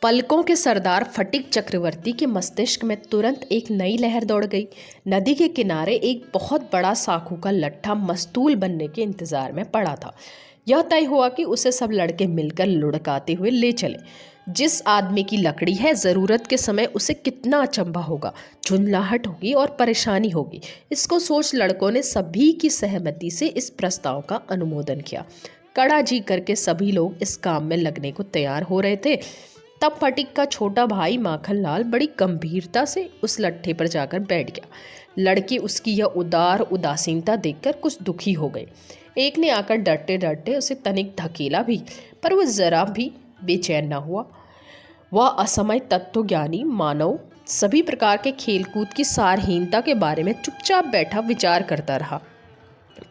पलकों के सरदार फटिक चक्रवर्ती के मस्तिष्क में तुरंत एक नई लहर दौड़ गई। नदी के किनारे एक बहुत बड़ा साखू का लट्ठा मस्तूल बनने के इंतजार में पड़ा था। यह तय हुआ कि उसे सब लड़के मिलकर लुढ़काते हुए ले चले। जिस आदमी की लकड़ी है, ज़रूरत के समय उसे कितना अचंभा होगा, झुंझलाहट होगी और परेशानी होगी। इसको सोच लड़कों ने सभी की सहमति से इस प्रस्ताव का अनुमोदन किया। कड़ा जी करके सभी लोग इस काम में लगने को तैयार हो रहे थे। तब फटिक का छोटा भाई माखन लाल बड़ी गंभीरता से उस लट्ठे पर जाकर बैठ गया। लड़के उसकी यह उदार उदासीनता देखकर कुछ दुखी हो गए। एक ने आकर डरते डरते उसे तनिक धकेला भी, पर वह जरा भी बेचैन न हुआ। वह असमय तत्वज्ञानी मानव सभी प्रकार के खेलकूद की सारहीनता के बारे में चुपचाप बैठा विचार करता रहा।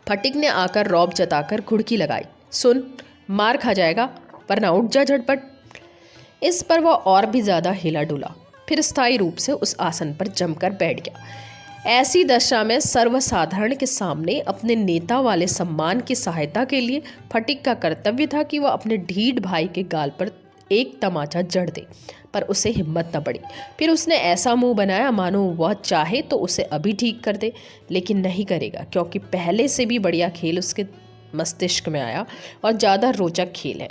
फटिक ने आकर रौब जताकर घुड़की लगाई। सुन, मार खा जाएगा, वरना उठ जा झटपट। इस पर वह और भी ज्यादा हिला डुला, फिर स्थायी रूप से उस आसन पर जमकर बैठ गया। ऐसी दशा में सर्वसाधारण के सामने अपने नेता वाले सम्मान की सहायता के लिए फटिक का कर्तव्य था कि वह अपने ढीठ भाई के गाल पर एक तमाचा जड़ दे, पर उसे हिम्मत न पड़ी। फिर उसने ऐसा मुंह बनाया मानो वह चाहे तो उसे अभी ठीक कर दे, लेकिन नहीं करेगा, क्योंकि पहले से भी बढ़िया खेल उसके मस्तिष्क में आया और ज़्यादा रोचक खेल है।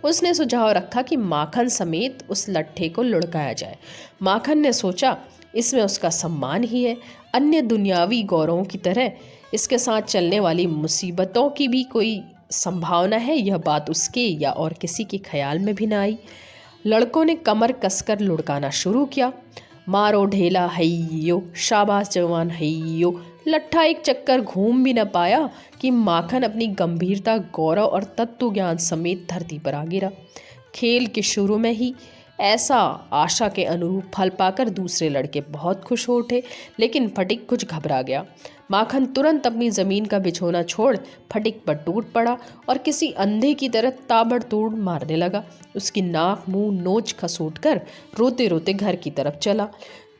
उसने सुझाव रखा कि माखन समेत उस लट्ठे को लुढ़काया जाए। माखन ने सोचा, इसमें उसका सम्मान ही है, अन्य दुनियावी गौरवों की तरह इसके साथ चलने वाली मुसीबतों की भी कोई संभावना है। यह बात उसके या और किसी के ख्याल में भी न आई। लड़कों ने कमर कसकर लुढ़काना शुरू किया। मारो ढेला हैयो, शाबाश जवान हैयो। लट्ठा एक चक्कर घूम भी न पाया कि माखन अपनी गंभीरता, गौरव और तत्व ज्ञान समेत धरती पर आ गिरा। खेल के शुरू में ही ऐसा आशा के अनुरूप फल पाकर दूसरे लड़के बहुत खुश हो उठे, लेकिन फटिक कुछ घबरा गया। माखन तुरंत अपनी ज़मीन का बिछोना छोड़ फटिक पर टूट पड़ा और किसी अंधे की तरह ताबड़तोड़ मारने लगा। उसकी नाक मुंह नोच खसोट कर रोते रोते घर की तरफ चला।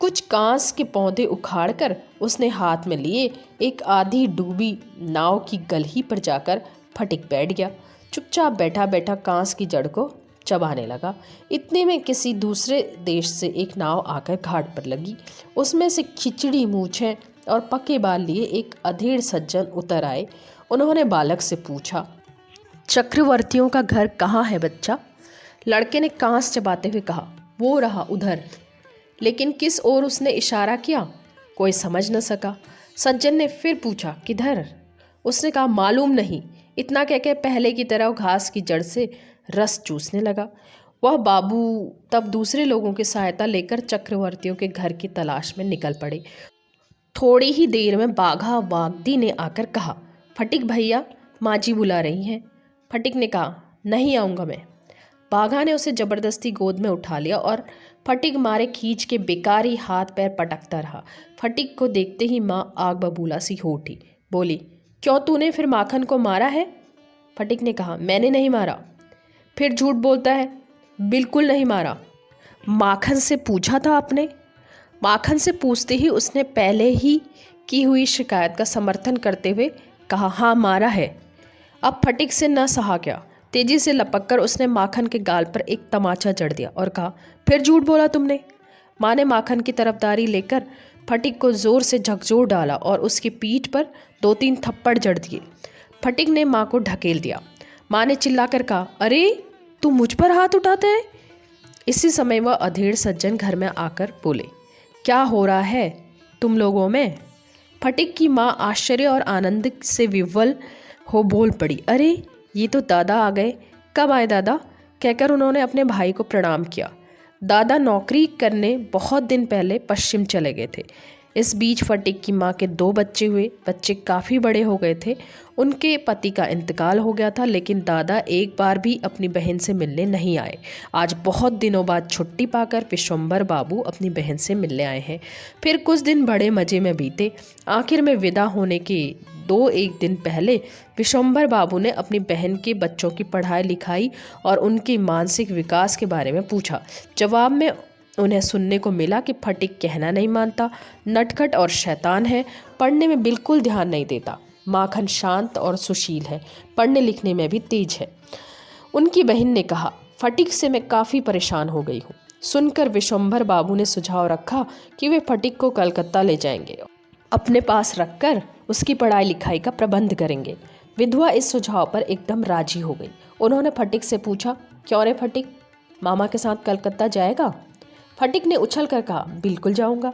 कुछ कांस के पौधे उखाड़कर उसने हाथ में लिए एक आधी डूबी नाव की गलही पर जाकर फटिक बैठ गया। चुपचाप बैठा बैठा कांस की जड़ को चबाने लगा। इतने में किसी दूसरे देश से एक नाव आकर घाट पर लगी। उसमें से खिचड़ी मूछें और पके बाल लिए एक अधेड़ सज्जन उतर आए। उन्होंने बालक से पूछा, चक्रवर्तियों का घर कहाँ है बच्चा? लड़के ने कांस चबाते हुए कहा, वो रहा उधर। लेकिन किस ओर उसने इशारा किया, कोई समझ न सका। सज्जन ने फिर पूछा, किधर? उसने कहा, मालूम नहीं। इतना कह के पहले की तरह घास की जड़ से रस चूसने लगा। वह बाबू तब दूसरे लोगों की सहायता लेकर चक्रवर्तियों के घर की तलाश में निकल पड़े। थोड़ी ही देर में बाघा वागदी ने आकर कहा, फटिक भैया, माँ जी बुला रही हैं। फटिक ने कहा, नहीं आऊँगा मैं। बाघा ने उसे जबरदस्ती गोद में उठा लिया और फटिक मारे खींच के बेकारी हाथ पैर पटकता रहा। फटिक को देखते ही माँ आग बबूला सी हो उठी। बोली, क्यों तूने फिर माखन को मारा है? फटिक ने कहा, मैंने नहीं मारा। फिर झूठ बोलता है। बिल्कुल नहीं मारा। माखन से पूछा था आपने? माखन से पूछते ही उसने पहले ही की हुई शिकायत का समर्थन करते हुए कहा, हाँ मारा है। अब फटिक से न सहा गया। तेजी से लपककर उसने माखन के गाल पर एक तमाचा जड़ दिया और कहा, फिर झूठ बोला तुमने। माँ ने माखन की तरफदारी लेकर फटिक को जोर से झकझोर डाला और उसकी पीठ पर 2-3 थप्पड़ जड़ दिए। फटिक ने माँ को ढकेल दिया। माँ ने चिल्लाकर कहा, अरे तू मुझ पर हाथ उठाते है? इसी समय वह अधेड़ सज्जन घर में आकर बोले, क्या हो रहा है तुम लोगों में? फटिक की माँ आश्चर्य और आनंद से विह्वल हो बोल पड़ी, अरे ये तो दादा आ गए। कब आए दादा? कहकर उन्होंने अपने भाई को प्रणाम किया। दादा नौकरी करने बहुत दिन पहले पश्चिम चले गए थे। इस बीच फटिक की माँ के 2 बच्चे हुए। बच्चे काफ़ी बड़े हो गए थे। उनके पति का इंतकाल हो गया था, लेकिन दादा एक बार भी अपनी बहन से मिलने नहीं आए। आज बहुत दिनों बाद छुट्टी पाकर विश्वंभर बाबू अपनी बहन से मिलने आए हैं। फिर कुछ दिन बड़े मज़े में बीते। आखिर में विदा होने के 2-1 दिन पहले विश्वंभर बाबू ने अपनी बहन के बच्चों की पढ़ाई लिखाई और उनके मानसिक विकास के बारे में पूछा। जवाब में उन्हें सुनने को मिला कि फटिक कहना नहीं मानता, नटखट और शैतान है, पढ़ने में बिल्कुल ध्यान नहीं देता। माखन शांत और सुशील है, पढ़ने लिखने में भी तेज है। उनकी बहन ने कहा, फटिक से मैं काफ़ी परेशान हो गई हूँ। सुनकर विशंभर बाबू ने सुझाव रखा कि वे फटिक को कलकत्ता ले जाएंगे, अपने पास रखकर उसकी पढ़ाई लिखाई का प्रबंध करेंगे। विधवा इस सुझाव पर एकदम राजी हो गई। उन्होंने फटिक से पूछा, क्यों रे फटिक, मामा के साथ कलकत्ता जाएगा? फटिक ने उछल कर कहा, बिल्कुल जाऊंगा।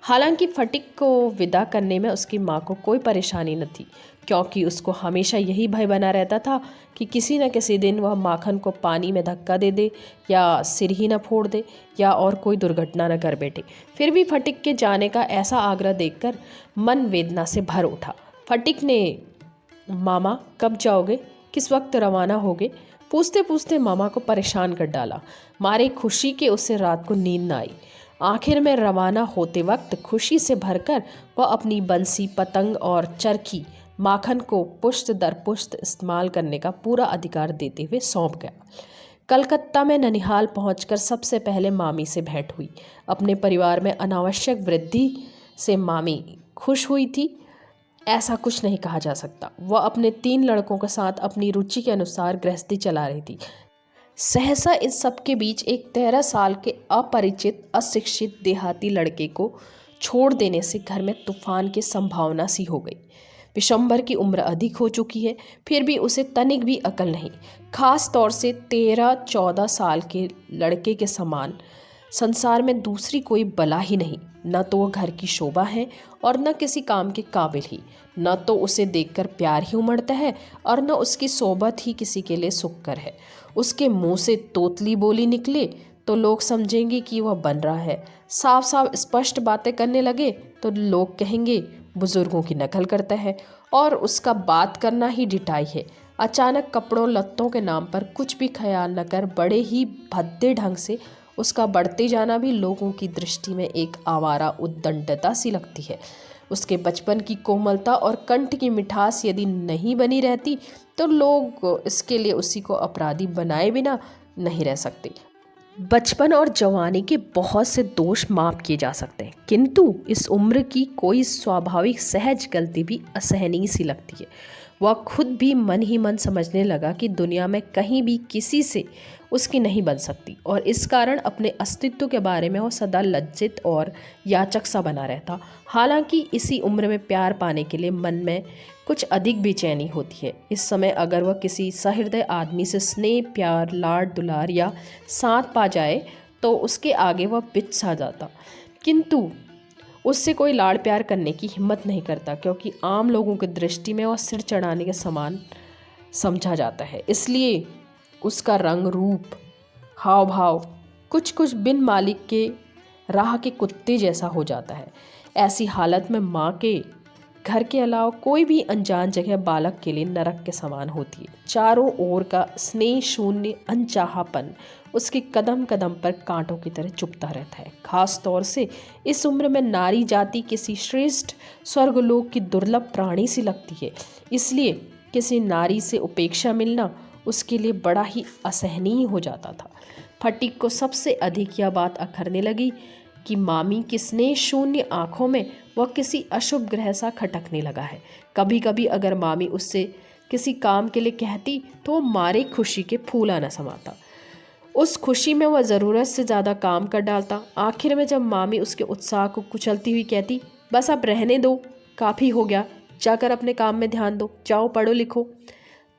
हालांकि फटिक को विदा करने में उसकी माँ को कोई परेशानी न थी, क्योंकि उसको हमेशा यही भय बना रहता था कि किसी न किसी दिन वह माखन को पानी में धक्का दे दे या सिर ही न फोड़ दे या और कोई दुर्घटना न कर बैठे। फिर भी फटिक के जाने का ऐसा आग्रह देखकर मन वेदना से भर उठा। फटिक ने, मामा कब जाओगे, किस वक्त रवाना होगे, पूछते पूछते मामा को परेशान कर डाला। मारे खुशी के उसे रात को नींद न आई। आखिर में रवाना होते वक्त खुशी से भरकर वह अपनी बंसी, पतंग और चरखी माखन को पुश्त दर पुश्त इस्तेमाल करने का पूरा अधिकार देते हुए सौंप गया। कलकत्ता में ननिहाल पहुंचकर सबसे पहले मामी से भेंट हुई। अपने परिवार में अनावश्यक वृद्धि से मामी खुश हुई थी, ऐसा कुछ नहीं कहा जा सकता। वह अपने 3 लड़कों के साथ अपनी रुचि के अनुसार गृहस्थी चला रही थी। सहसा इस सब के बीच एक 13 साल के अपरिचित अशिक्षित देहाती लड़के को छोड़ देने से घर में तूफान की संभावना सी हो गई। विशंभर की उम्र अधिक हो चुकी है, फिर भी उसे तनिक भी अकल नहीं। खास तौर से 13-14 साल के लड़के के समान संसार में दूसरी कोई बला ही नहीं। न तो वह घर की शोभा है और न किसी काम के काबिल ही। न तो उसे देखकर प्यार ही उमड़ता है और न उसकी सोबत ही किसी के लिए सुखकर है। उसके मुंह से तोतली बोली निकले तो लोग समझेंगे कि वह बन रहा है। साफ साफ स्पष्ट बातें करने लगे तो लोग कहेंगे बुजुर्गों की नकल करता है और उसका बात करना ही ढिठाई है। अचानक कपड़ों लत्तों के नाम पर कुछ भी ख्याल न कर बड़े ही भद्दे ढंग से उसका बढ़ते जाना भी लोगों की दृष्टि में एक आवारा उद्दंडता सी लगती है। उसके बचपन की कोमलता और कंठ की मिठास यदि नहीं बनी रहती तो लोग इसके लिए उसी को अपराधी बनाए बिना नहीं रह सकते। बचपन और जवानी के बहुत से दोष माफ किए जा सकते हैं, किंतु इस उम्र की कोई स्वाभाविक सहज गलती भी असहनीय सी लगती है। वह खुद भी मन ही मन समझने लगा कि दुनिया में कहीं भी किसी से उसकी नहीं बन सकती और इस कारण अपने अस्तित्व के बारे में वह सदा लज्जित और याचक सा बना रहता। हालांकि इसी उम्र में प्यार पाने के लिए मन में कुछ अधिक बेचैनी होती है। इस समय अगर वह किसी सहृदय आदमी से स्नेह, प्यार, लाड दुलार या साथ पा जाए तो उसके आगे वह बिच सा जाता, किंतु उससे कोई लाड़ प्यार करने की हिम्मत नहीं करता, क्योंकि आम लोगों की दृष्टि में वह सिर चढ़ाने के समान समझा जाता है। इसलिए उसका रंग, रूप, हाव भाव कुछ कुछ बिन मालिक के राह के कुत्ते जैसा हो जाता है। ऐसी हालत में माँ के घर के अलावा कोई भी अनजान जगह बालक के लिए नरक के समान होती है। चारों ओर का स्नेह शून्य अनचाहापन उसके कदम कदम पर कांटों की तरह चुभता रहता है। खास तौर से इस उम्र में नारी जाति किसी श्रेष्ठ स्वर्गलोक की दुर्लभ प्राणी सी लगती है। इसलिए किसी नारी से उपेक्षा मिलना उसके लिए बड़ा ही असहनीय हो जाता था। फटीक को सबसे अधिक यह बात अखरने लगी कि मामी की स्नेह शून्य आंखों में वह किसी अशुभ ग्रह सा खटकने लगा है। कभी कभी अगर मामी उससे किसी काम के लिए कहती तो वह मारे खुशी के फूला न समाता। उस खुशी में वह ज़रूरत से ज़्यादा काम कर डालता। आखिर में जब मामी उसके उत्साह को कुचलती हुई कहती, बस अब रहने दो, काफ़ी हो गया, जाकर अपने काम में ध्यान दो, जाओ पढ़ो लिखो,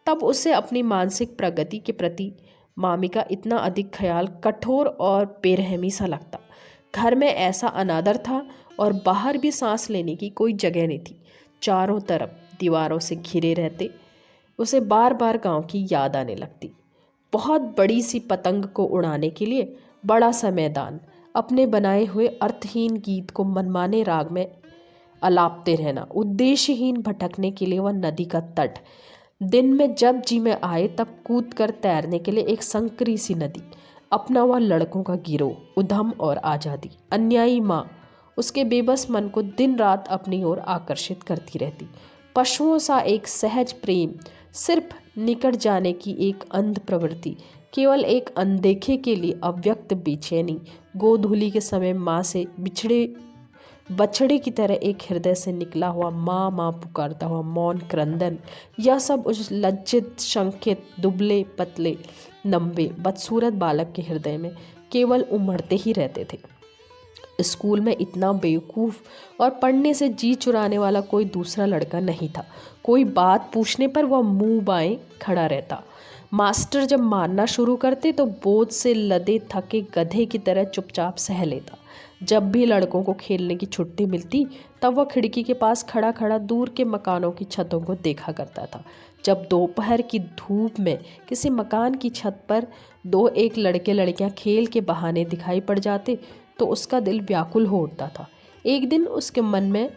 तब उसे अपनी मानसिक प्रगति के प्रति मामी का इतना अधिक ख्याल कठोर और बेरहमी सा लगता। घर में ऐसा अनादर था और बाहर भी सांस लेने की कोई जगह नहीं थी। चारों तरफ दीवारों से घिरे रहते उसे बार बार गांव की याद आने लगती। बहुत बड़ी सी पतंग को उड़ाने के लिए बड़ा सा मैदान, अपने बनाए हुए अर्थहीन गीत को मनमाने राग में अलापते रहना, उद्देश्यहीन भटकने के लिए वह नदी का तट, दिन में जब जी में आए तब कूद कर तैरने के लिए एक संकरी सी नदी, अपना वह लड़कों का गिरोह, उधम और आज़ादी। अन्यायी माँ उसके बेबस मन को दिन रात अपनी ओर आकर्षित करती रहती। पशुओं सा एक सहज प्रेम, सिर्फ निकट जाने की एक अंध प्रवृत्ति, केवल एक अनदेखे के लिए अव्यक्त बेचैनी, गोधूली के समय माँ से बछड़े की तरह एक हृदय से निकला हुआ माँ माँ पुकारता हुआ मौन क्रंदन, यह सब उस लज्जित, शंकित, दुबले पतले नम्बे बदसूरत बालक के हृदय में केवल उमड़ते ही रहते थे। स्कूल में इतना बेवकूफ़ और पढ़ने से जी चुराने वाला कोई दूसरा लड़का नहीं था। कोई बात पूछने पर वह मुंह बाएं खड़ा रहता। मास्टर जब मारना शुरू करते तो बोझ से लदे थके गधे की तरह चुपचाप सह लेता। जब भी लड़कों को खेलने की छुट्टी मिलती तब वह खिड़की के पास खड़ा खड़ा दूर के मकानों की छतों को देखा करता था। जब दोपहर की धूप में किसी मकान की छत पर दो एक लड़के लड़कियां खेल के बहाने दिखाई पड़ जाते तो उसका दिल व्याकुल हो उठता था। एक दिन उसके मन में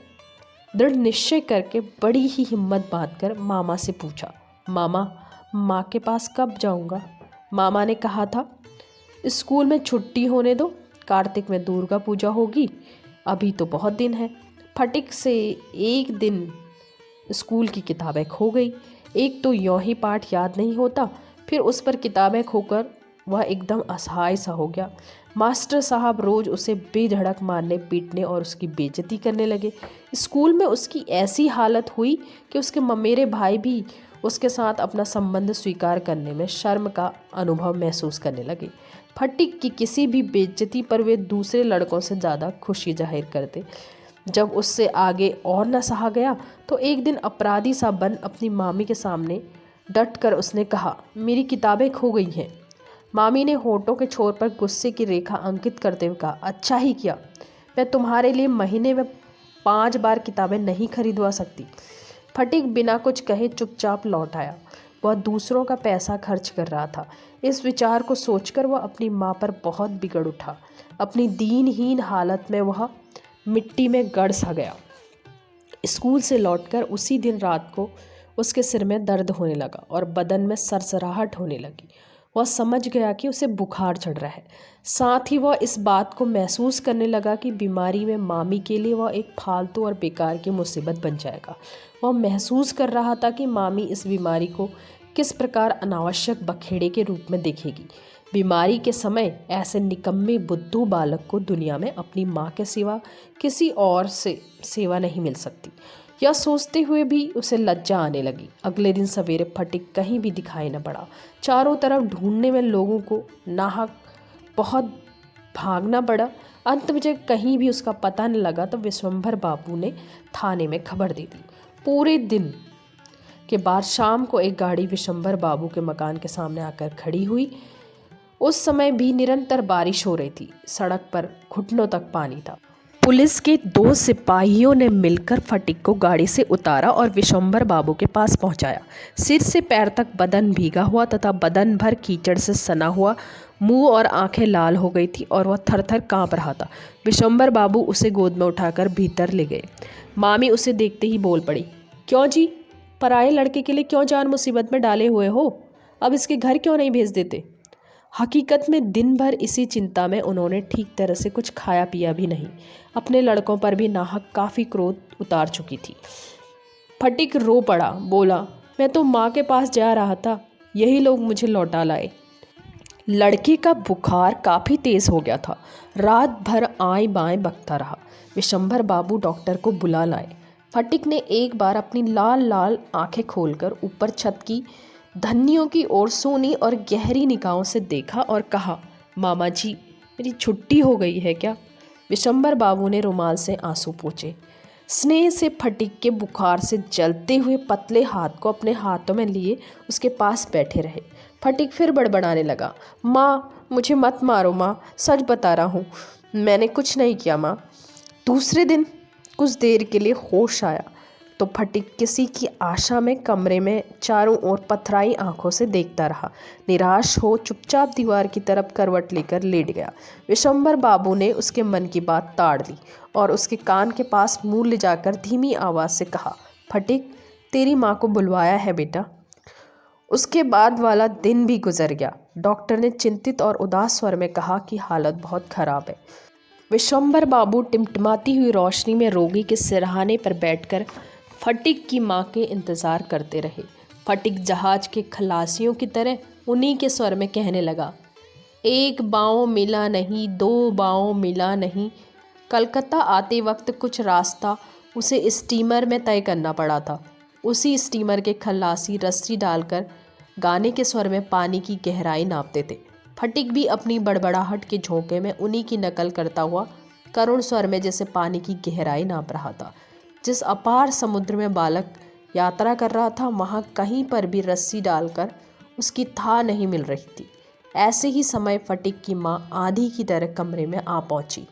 दृढ़ निश्चय करके बड़ी ही हिम्मत बांधकर मामा से पूछा, मामा, माँ के पास कब जाऊँगा? मामा ने कहा था, स्कूल में छुट्टी होने दो, कार्तिक में दुर्गा पूजा होगी, अभी तो बहुत दिन है। फटिक से एक दिन स्कूल की किताबें खो गई। एक तो यों ही पाठ याद नहीं होता, फिर उस पर किताबें खोकर वह एकदम असहाय सा हो गया। मास्टर साहब रोज़ उसे बेधड़क मारने पीटने और उसकी बेइज्जती करने लगे। स्कूल में उसकी ऐसी हालत हुई कि उसके ममेरे भाई भी उसके साथ अपना संबंध स्वीकार करने में शर्म का अनुभव महसूस करने लगे। फटिक की किसी भी बेइज्जती पर वे दूसरे लड़कों से ज़्यादा खुशी जाहिर करते। जब उससे आगे और न सहा गया तो एक दिन अपराधी सा बन अपनी मामी के सामने डट कर उसने कहा, मेरी किताबें खो गई हैं। मामी ने होठों के छोर पर गुस्से की रेखा अंकित करते हुए कहा, अच्छा ही किया, मैं तुम्हारे लिए महीने में 5 बार किताबें नहीं खरीदवा सकती। फटिक बिना कुछ कहे चुपचाप लौट आया। वह दूसरों का पैसा खर्च कर रहा था। इस विचार को सोचकर वह अपनी माँ पर बहुत बिगड़ उठा। अपनी दीनहीन हालत में वह मिट्टी में गड़ सा गया। स्कूल से लौटकर उसी दिन रात को उसके सिर में दर्द होने लगा और बदन में सरसराहट होने लगी। वह समझ गया कि उसे बुखार चढ़ रहा है। साथ ही वह इस बात को महसूस करने लगा कि बीमारी में मामी के लिए वह एक फालतू और बेकार की मुसीबत बन जाएगा। वह महसूस कर रहा था कि मामी इस बीमारी को किस प्रकार अनावश्यक बखेड़े के रूप में देखेगी। बीमारी के समय ऐसे निकम्मे बुद्धू बालक को दुनिया में अपनी माँ के सिवा किसी और से सेवा नहीं मिल सकती। यह सोचते हुए भी उसे लज्जा आने लगी। अगले दिन सवेरे फटिक कहीं भी दिखाई न पड़ा। चारों तरफ ढूंढने में लोगों को नाहक बहुत भागना पड़ा। अंत में जब कहीं भी उसका पता न लगा तो विश्वंभर बाबू ने थाने में खबर दे दी। पूरे दिन के बाद शाम को एक गाड़ी विश्वंभर बाबू के मकान के सामने आकर खड़ी हुई। उस समय भी निरंतर बारिश हो रही थी। सड़क पर घुटनों तक पानी था। पुलिस के 2 सिपाहियों ने मिलकर फटिक को गाड़ी से उतारा और विश्वंभर बाबू के पास पहुंचाया। सिर से पैर तक बदन भीगा हुआ तथा बदन भर कीचड़ से सना हुआ, मुंह और आंखें लाल हो गई थी और वह थरथर कांप रहा था। विश्वंभर बाबू उसे गोद में उठाकर भीतर ले गए। मामी उसे देखते ही बोल पड़ी, क्यों जी, पराये लड़के के लिए क्यों जान मुसीबत में डाले हुए हो? अब इसके घर क्यों नहीं भेज देते? हकीकत में दिन भर इसी चिंता में उन्होंने ठीक तरह से कुछ खाया पिया भी नहीं। अपने लड़कों पर भी नाहक काफ़ी क्रोध उतार चुकी थी। फटिक रो पड़ा, बोला, मैं तो माँ के पास जा रहा था, यही लोग मुझे लौटा लाए। लड़के का बुखार काफ़ी तेज़ हो गया था। रात भर आएं बाएं बकता रहा। विश्वंभर बाबू डॉक्टर को बुला लाए। फटिक ने एक बार अपनी लाल लाल आंखें खोलकर ऊपर छत की धन्नियों की ओर सोनी और गहरी निगाहों से देखा और कहा, मामा जी, मेरी छुट्टी हो गई है क्या? विश्वंभर बाबू ने रुमाल से आंसू पोंछे। स्नेह से फटिक के बुखार से जलते हुए पतले हाथ को अपने हाथों में लिए उसके पास बैठे रहे। फटिक फिर बड़बड़ाने लगा, माँ, मुझे मत मारो माँ, सच बता रहा हूँ, मैंने कुछ नहीं किया माँ। दूसरे दिन कुछ देर के लिए होश आया तो फटिक किसी की आशा में कमरे में चारों ओर पथराई आंखों से देखता रहा। निराश हो चुपचाप दीवार की तरफ करवट लेकर लेट गया। विश्वंभर बाबू ने उसके मन की बात ताड़ ली और उसके कान के पास मुंह ले जाकर धीमी आवाज़ से कहा, फटिक, तेरी माँ को बुलवाया है बेटा। उसके बाद वाला दिन भी गुजर गया। डॉक्टर ने चिंतित और उदास स्वर में कहा कि हालत बहुत खराब है। विश्वंभर बाबू टिमटिमाती हुई रोशनी में रोगी के सिरहाने पर बैठकर फटिक की माँ के इंतज़ार करते रहे। फटिक जहाज के खलासियों की तरह उन्हीं के स्वर में कहने लगा, एक बाँव मिला नहीं, 2 बाँव मिला नहीं। कलकत्ता आते वक्त कुछ रास्ता उसे स्टीमर में तय करना पड़ा था। उसी स्टीमर के खलासी रस्सी डालकर गाने के स्वर में पानी की गहराई नापते थे। फटिक भी अपनी बड़बड़ाहट के झोंके में उन्हीं की नकल करता हुआ करुण स्वर में जैसे पानी की गहराई नाप रहा था। जिस अपार समुद्र में बालक यात्रा कर रहा था, वहाँ कहीं पर भी रस्सी डालकर उसकी थाह नहीं मिल रही थी। ऐसे ही समय फटिक की माँ आंधी की तरह कमरे में आ पहुंची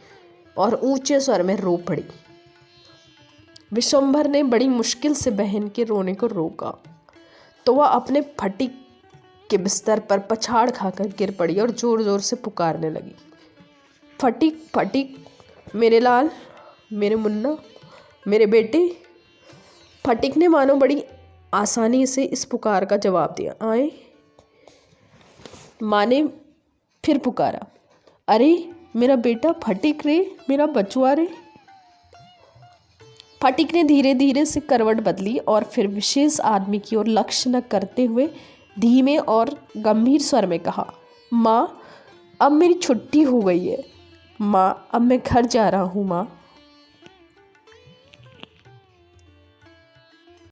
और ऊंचे स्वर में रो पड़ी। विश्वंभर ने बड़ी मुश्किल से बहन के रोने को रोका तो वह अपने फटिक के बिस्तर पर पछाड़ खाकर गिर पड़ी और जोर जोर से पुकारने लगी, फटिक फटिक, मेरे लाल, मेरे मुन्ना, मेरे बेटे। फटिक ने मानो बड़ी आसानी से इस पुकार का जवाब दिया। आए। माँ ने फिर पुकारा, अरे मेरा बेटा फटिक रे, मेरा बचुआ रे। फटिक ने धीरे धीरे से करवट बदली और फिर विशेष आदमी की ओर लक्ष्य न करते हुए धीमे और गंभीर स्वर में कहा, माँ अब मेरी छुट्टी हो गई है। माँ अब मैं घर जा रहा हूँ। माँ